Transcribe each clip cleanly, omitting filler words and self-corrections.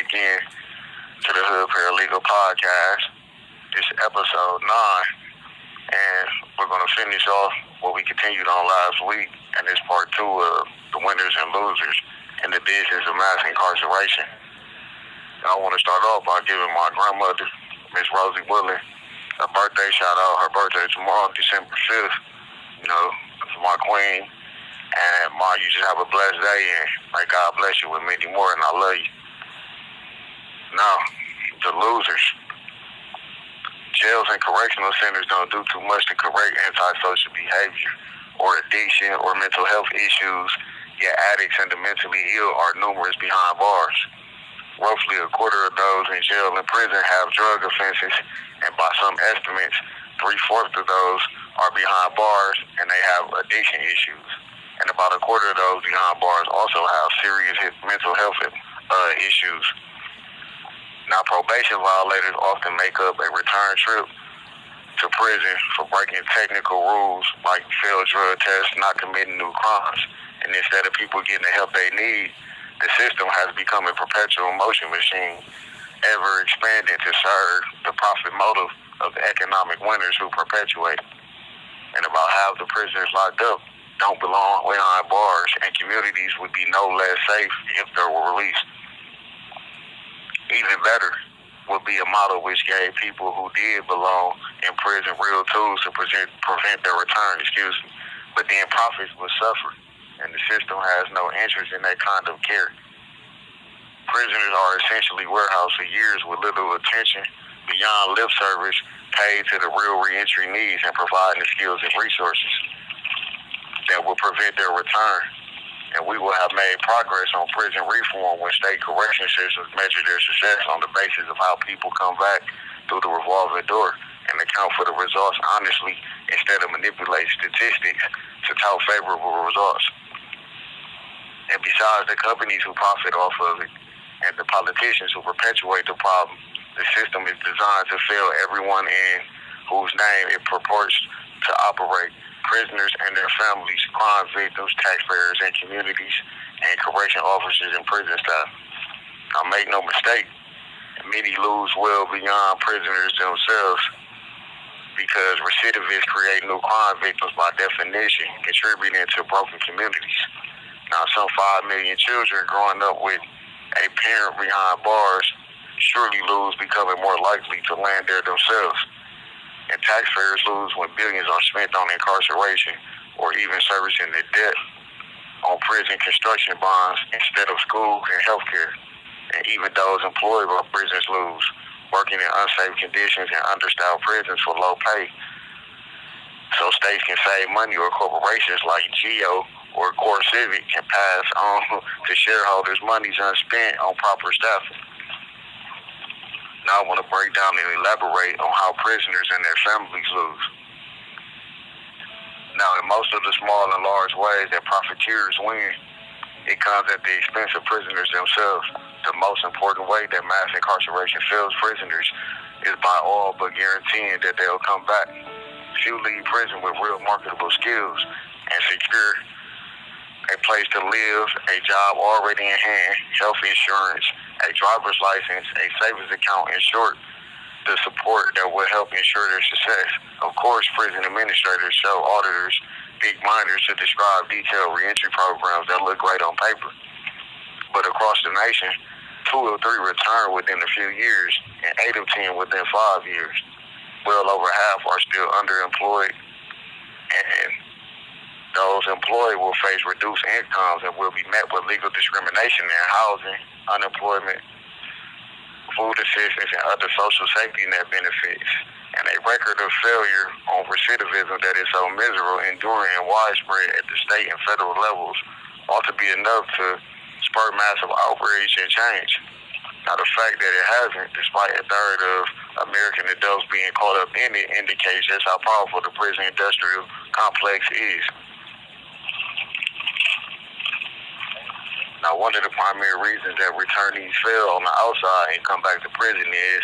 again to the Hood Paralegal Podcast. This is episode 9, and we're going to finish off what we continued on last week, and it's part 2 of the winners and losers in the business of mass incarceration. I want to start off by giving my grandmother, Miss Rosie Woodland, a birthday shout out. Her birthday tomorrow, December 5th. You know, for my queen. And Ma, you just have a blessed day, and may God bless you with many more, and I love you. Now, the losers. Jails and correctional centers don't do too much to correct antisocial behavior or addiction or mental health issues, yet addicts and the mentally ill are numerous behind bars. Roughly a quarter of those in jail and prison have drug offenses, and by some estimates, 3/4 of those are behind bars and they have addiction issues. And about a quarter of those behind bars also have serious mental health issues. Now, probation violators often make up a return trip to prison for breaking technical rules like failed drug tests, not committing new crimes. And instead of people getting the help they need, the system has become a perpetual motion machine, ever expanding to serve the profit motive of the economic winners who perpetuate it. And about half the prisoners locked up don't belong behind bars, and communities would be no less safe if they were released. Even better would be a model which gave people who did belong in prison real tools to prevent their return, but then profits would suffer, and the system has no interest in that kind of care. Prisoners are essentially warehoused for years with little attention beyond lip service paid to the real reentry needs and providing the skills and resources that will prevent their return. And we will have made progress on prison reform when state correction systems measure their success on the basis of how people come back through the revolving door and account for the results honestly instead of manipulate statistics to tout favorable results. And besides the companies who profit off of it and the politicians who perpetuate the problem, the system is designed to fail everyone in whose name it purports to operate: prisoners and their families, crime victims, taxpayers and communities, and correction officers and prison staff. Now, make no mistake, many lose well beyond prisoners themselves because recidivists create new crime victims by definition, contributing to broken communities. Now, some 5 million children growing up with a parent behind bars surely lose, becoming more likely to land there themselves. And taxpayers lose when billions are spent on incarceration or even servicing the debt on prison construction bonds instead of schools and healthcare. And even those employed by prisons lose, working in unsafe conditions in understaffed prisons for low pay. So states can save money, or corporations like Geo or Core Civic can pass on to shareholders monies unspent on proper staffing. Now I want to break down and elaborate on how prisoners and their families lose. Now, in most of the small and large ways that profiteers win, it comes at the expense of prisoners themselves. The most important way that mass incarceration fails prisoners is by all but guaranteeing that they'll come back. Few leave prison with real marketable skills and secure a place to live, a job already in hand, health insurance, a driver's license, a savings account, in short, the support that will help ensure their success. Of course, prison administrators show auditors big minders to describe detailed reentry programs that look great on paper. But across the nation, 2 of 3 return within a few years, and 8 of 10 within 5 years. Well over half are still underemployed, and those employed will face reduced incomes and will be met with legal discrimination in housing, unemployment, food assistance, and other social safety net benefits. And a record of failure on recidivism that is so miserable, enduring, and widespread at the state and federal levels ought to be enough to spur massive outrage and change. Now, the fact that it hasn't, despite a third of American adults being caught up in it, indicates just how powerful the prison industrial complex is. Now, one of the primary reasons that returnees fail on the outside and come back to prison is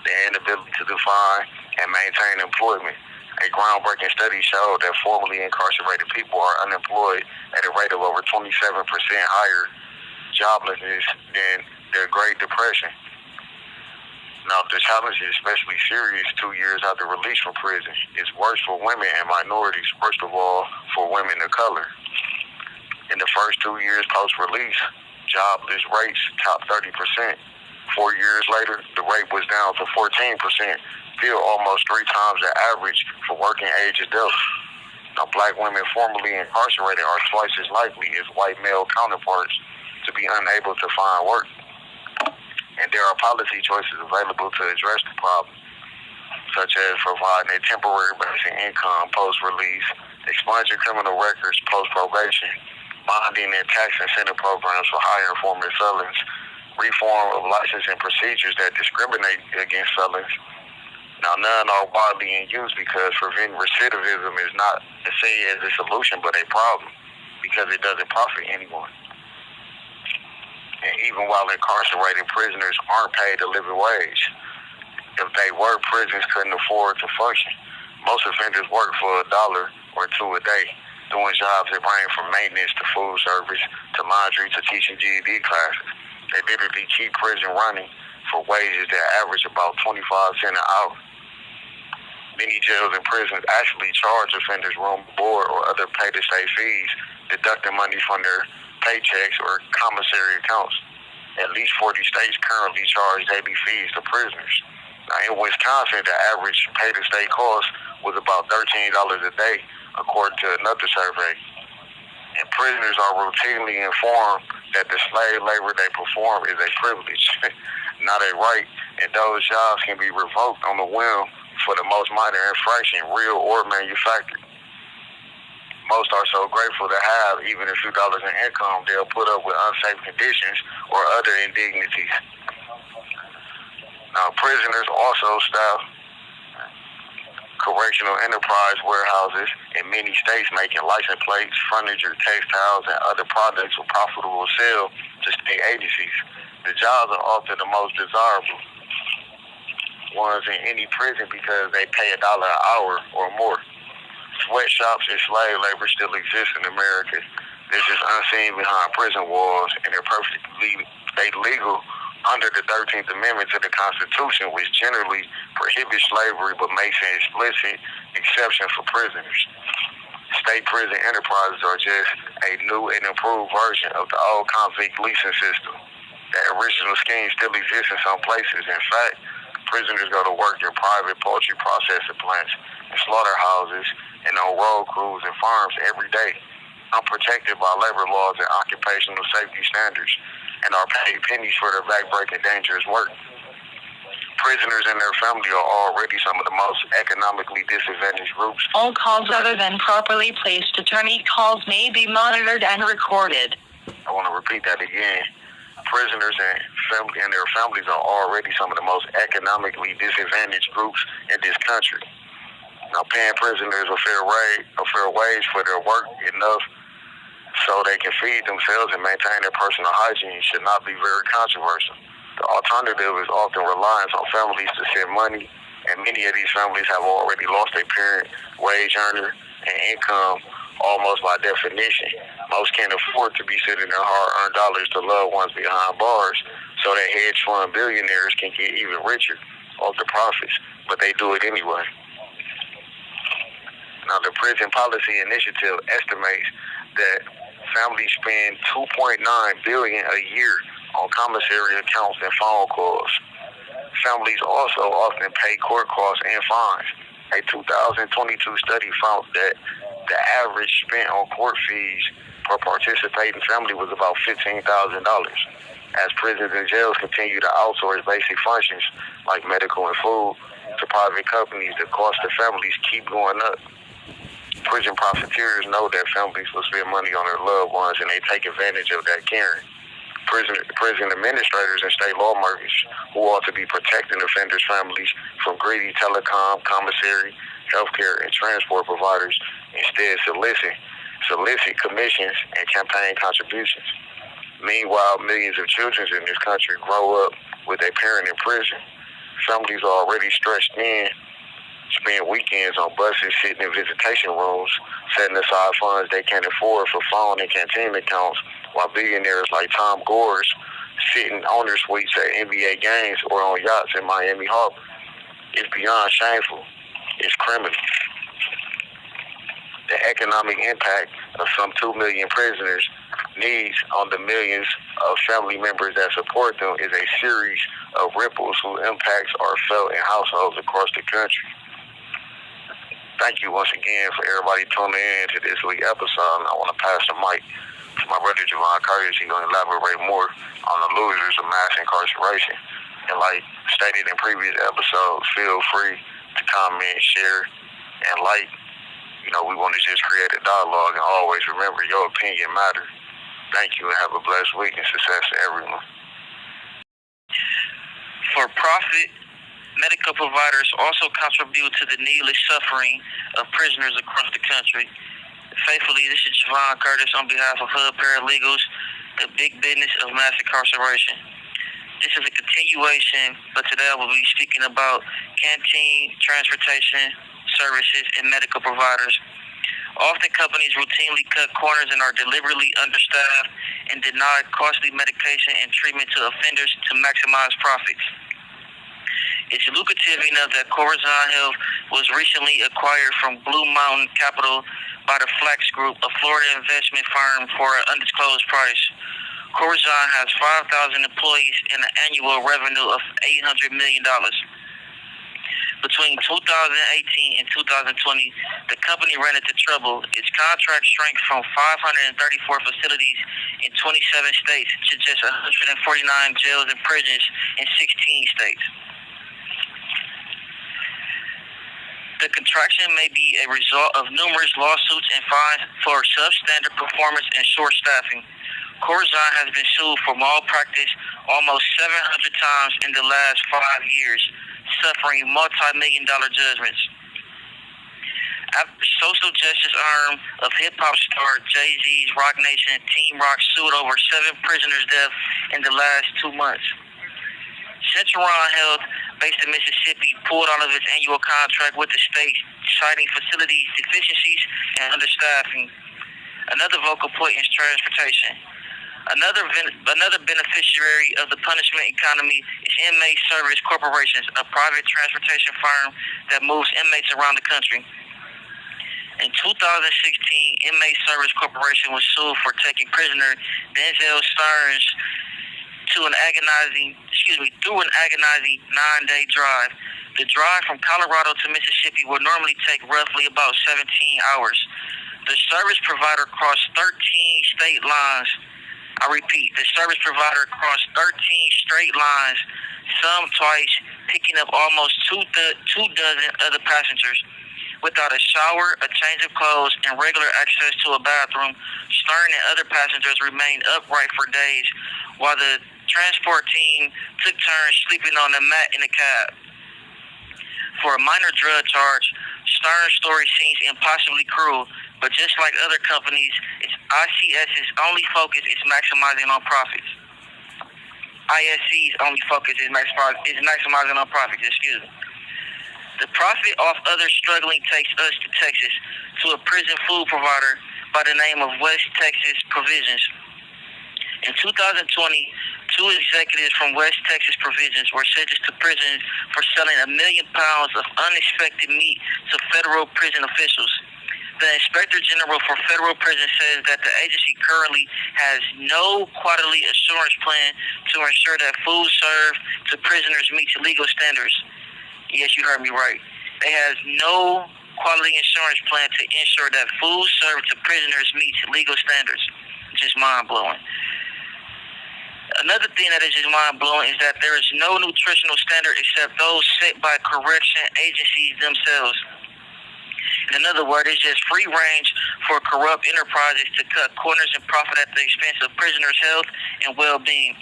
the inability to define and maintain employment. A groundbreaking study showed that formerly incarcerated people are unemployed at a rate of over 27% higher joblessness than their Great Depression. Now, the challenge is especially serious 2 years after release from prison. It's worse for women and minorities, first of all, for women of color. In the first 2 years post-release, jobless rates topped 30%. 4 years later, the rate was down to 14%, still almost 3 times the average for working-age adults. Now, black women formerly incarcerated are twice as likely as white male counterparts to be unable to find work. And there are policy choices available to address the problem, such as providing a temporary basic income post-release, expunging criminal records post-probation, bonding and tax incentive programs for higher informed felons, reform of licensing procedures that discriminate against felons. Now, none are widely in use because preventing recidivism is not seen as a solution but a problem because it doesn't profit anyone. And even while incarcerated, prisoners aren't paid a living wage. If they were, prisons couldn't afford to function. Most offenders work for $1 or $2 a day, doing jobs that range from maintenance to food service to laundry to teaching GED classes. They literally keep prison running for wages that average about 25 cents an hour. Many jails and prisons actually charge offenders room, board, or other pay-to-stay fees, deducting money from their paychecks or commissary accounts. At least 40 states currently charge daily fees to prisoners. Now, in Wisconsin, the average pay-to-stay cost was about $13 a day, according to another survey. And prisoners are routinely informed that the slave labor they perform is a privilege, not a right, and those jobs can be revoked on the whim for the most minor infraction, real or manufactured. Most are so grateful to have even a few dollars in income, they'll put up with unsafe conditions or other indignities. Now, prisoners also staff correctional enterprise warehouses in many states, making license plates, furniture, textiles, and other products for profitable sale to state agencies. The jobs are often the most desirable ones in any prison because they pay $1 an hour or more. Sweatshops and slave labor still exist in America. They're just unseen behind prison walls, and they're perfectly legal under the 13th Amendment to the Constitution, which generally prohibits slavery but makes an explicit exception for prisoners. State prison enterprises are just a new and improved version of the old convict leasing system. The original scheme still exists in some places. In fact, prisoners go to work in private poultry processing plants and slaughterhouses and on road crews and farms every day, unprotected by labor laws and occupational safety standards, and are paid pennies for their backbreaking dangerous work. Prisoners and their family are already some of the most economically disadvantaged groups. All calls other than properly placed attorney calls may be monitored and recorded. I want to repeat that again. Prisoners and their families are already some of the most economically disadvantaged groups in this country. Now, paying prisoners a fair wage for their work enough so they can feed themselves and maintain their personal hygiene should not be very controversial. The alternative is often reliance on families to send money, and many of these families have already lost their parent, wage earner, and income almost by definition. Most can't afford to be sending their hard-earned dollars to loved ones behind bars so that hedge fund billionaires can get even richer off the profits, but they do it anyway. Now, the Prison Policy Initiative estimates that families spend $2.9 billion a year on commissary accounts and phone calls. Families also often pay court costs and fines. A 2022 study found that the average spent on court fees per participating family was about $15,000. As prisons and jails continue to outsource basic functions like medical and food to private companies, the cost of families keep going up. Prison profiteers know that families will spend money on their loved ones, and they take advantage of that caring. Prison administrators and state lawmakers who ought to be protecting offenders' families from greedy telecom, commissary, healthcare, and transport providers instead solicit commissions and campaign contributions. Meanwhile, millions of children in this country grow up with a parent in prison. Families are already stretched thin, spend weekends on buses, sitting in visitation rooms, setting aside funds they can't afford for phone and canteen accounts, while billionaires like Tom Gores sitting owner suites at NBA games or on yachts in Miami Harbor. It's beyond shameful. It's criminal. The economic impact of some 2 million prisoners' needs on the millions of family members that support them is a series of ripples whose impacts are felt in households across the country. Thank you once again for everybody tuning in to this week's episode. And I want to pass the mic to my brother Javon Curtis. He's going to elaborate more on the losers of mass incarceration. And like stated in previous episodes, feel free to comment, share, and like. You know, we want to just create a dialogue, and always remember your opinion matters. Thank you, and have a blessed week and success to everyone. For-profit medical providers also contribute to the needless suffering of prisoners across the country. Faithfully, this is Javon Curtis on behalf of HUD Paralegals, the big business of mass incarceration. This is a continuation, but today I will be speaking about canteen, transportation, services, and medical providers. Often companies routinely cut corners and are deliberately understaffed and deny costly medication and treatment to offenders to maximize profits. It's lucrative enough that Corazon Health was recently acquired from Blue Mountain Capital by the Flax Group, a Florida investment firm, for an undisclosed price. Corazon has 5,000 employees and an annual revenue of $800 million. Between 2018 and 2020, the company ran into trouble. Its contract shrank from 534 facilities in 27 states to just 149 jails and prisons in 16 states. The contraction may be a result of numerous lawsuits and fines for substandard performance and short staffing. Corazon has been sued for malpractice almost 700 times in the last 5 years, suffering multi-million-dollar judgments. After the social justice arm of hip-hop star Jay-Z's Rock Nation, Team Rock sued over 7 prisoners' deaths in the last 2 months. Centuron Health, based in Mississippi, pulled out of its annual contract with the state, citing facility deficiencies and understaffing. Another vocal point is transportation. Another beneficiary of the punishment economy is Inmate Service Corporations, a private transportation firm that moves inmates around the country. In 2016, Inmate Service Corporation was sued for taking prisoner Denzel Stearns through an agonizing 9-day drive. The drive from Colorado to Mississippi would normally take roughly about 17 hours. The service provider crossed 13 state lines. I repeat, the service provider crossed 13 straight lines, some twice, picking up almost two dozen other passengers. Without a shower, a change of clothes, and regular access to a bathroom, Stern and other passengers remained upright for days, while the transport team took turns sleeping on the mat in the cab. For a minor drug charge, Stern's story seems impossibly cruel, but just like other companies, its ICS's only focus is maximizing on profits. ISC's only focus is maximizing on profits, The profit off others struggling takes us to Texas, to a prison food provider by the name of West Texas Provisions. In 2020, 2 executives from West Texas Provisions were sentenced to prison for selling 1 million pounds of unexpected meat to federal prison officials. The Inspector General for Federal Prison says that the agency currently has no quality assurance plan to ensure that food served to prisoners meets legal standards. Yes, you heard me right. They have no quality insurance plan to ensure that food served to prisoners meets legal standards. Just mind-blowing. Another thing that is just mind-blowing is that there is no nutritional standard except those set by correction agencies themselves. In other words, it's just free range for corrupt enterprises to cut corners and profit at the expense of prisoners' health and well-being.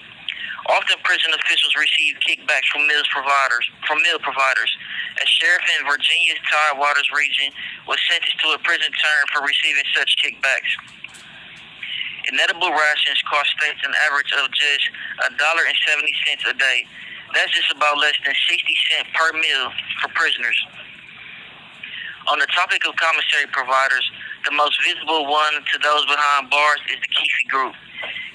Often prison officials receive kickbacks from meal providers. A sheriff in Virginia's Tidewaters region was sentenced to a prison term for receiving such kickbacks. Inedible rations cost states an average of just $1.70 a day. That's just about less than 60 cents per meal for prisoners. On the topic of commissary providers, the most visible one to those behind bars is the Keefe Group.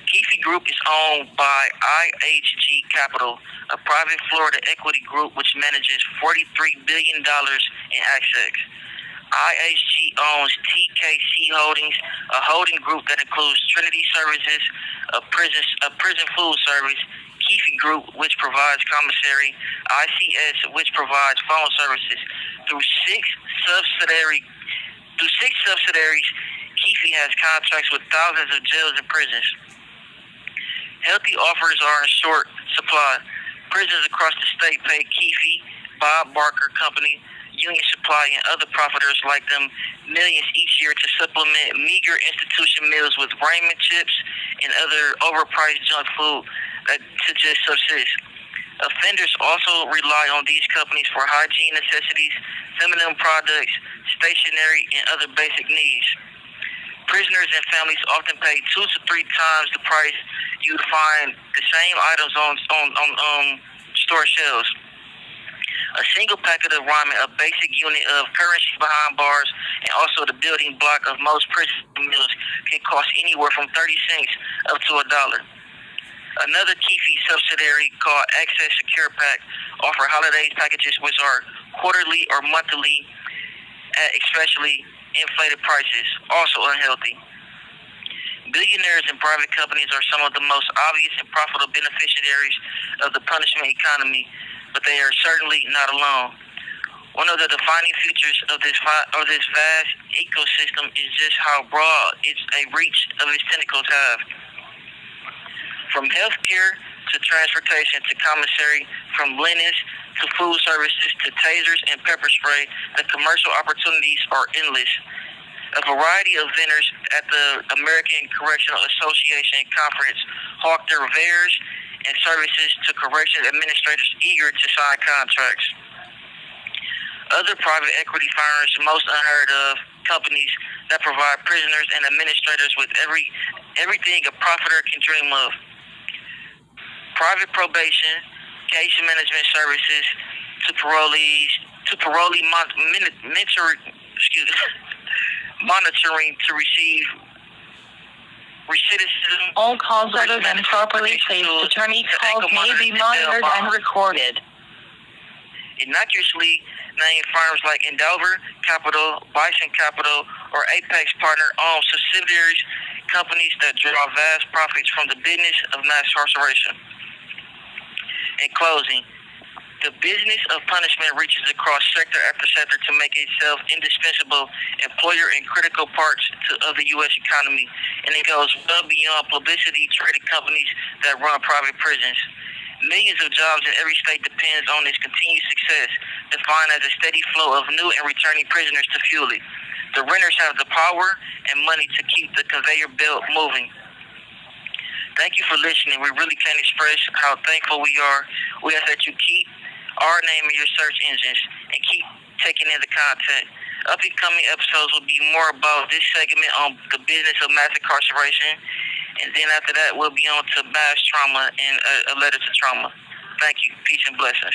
Keefe Group is owned by IHG Capital, a private Florida equity group which manages $43 billion in assets. IHG owns TKC Holdings, a holding group that includes Trinity Services, a prison food service, Keefe Group, which provides commissary, ICS, which provides phone services. Through six subsidiaries, Keefe has contracts with thousands of jails and prisons. Healthy offers are in short supply. Prisons across the state pay Keefe, Bob Barker Company, Union Supply, and other profiteers like them millions each year to supplement meager institution meals with raiment, chips, and other overpriced junk food to just subsist. Offenders also rely on these companies for hygiene necessities, feminine products, stationery, and other basic needs. Prisoners and families often pay 2 to 3 times the price you'd find the same items on store shelves. A single packet of ramen, a basic unit of currency behind bars, and also the building block of most prison meals can cost anywhere from 30 cents up to $1. Another Keefe subsidiary called Access Secure Pack offer holiday packages which are quarterly or monthly at especially inflated prices, also unhealthy. Billionaires and private companies are some of the most obvious and profitable beneficiaries of the punishment economy, but they are certainly not alone. One of the defining features of this vast ecosystem is just how broad a reach of its tentacles have. From healthcare to transportation to commissary, from linens to food services to tasers and pepper spray, the commercial opportunities are endless. A variety of vendors at the American Correctional Association conference hawk their wares and services to corrections administrators eager to sign contracts. Other private equity firms, most unheard of companies that provide prisoners and administrators with everything a profiteer can dream of. Private probation, case management services to parolee monitoring to receive recidivism. All calls other than properly placed attorney calls may be monitored and recorded. Innocuously named firms like Endeavor Capital, Bison Capital, or Apex Partner own subsidiaries, companies that draw vast profits from the business of mass incarceration. In closing, the business of punishment reaches across sector after sector to make itself indispensable employer and critical parts of the U.S. economy, and it goes well beyond publicity-traded companies that run private prisons. Millions of jobs in every state depends on its continued success, defined as a steady flow of new and returning prisoners to fuel it. The renters have the power and money to keep the conveyor belt moving. Thank you for listening. We really can't express how thankful we are. We ask that you keep our name in your search engines and keep taking in the content. Upcoming episodes will be more about this segment on the business of mass incarceration, and then after that we'll be on to mass trauma and a letter to trauma. Thank you. Peace and blessings.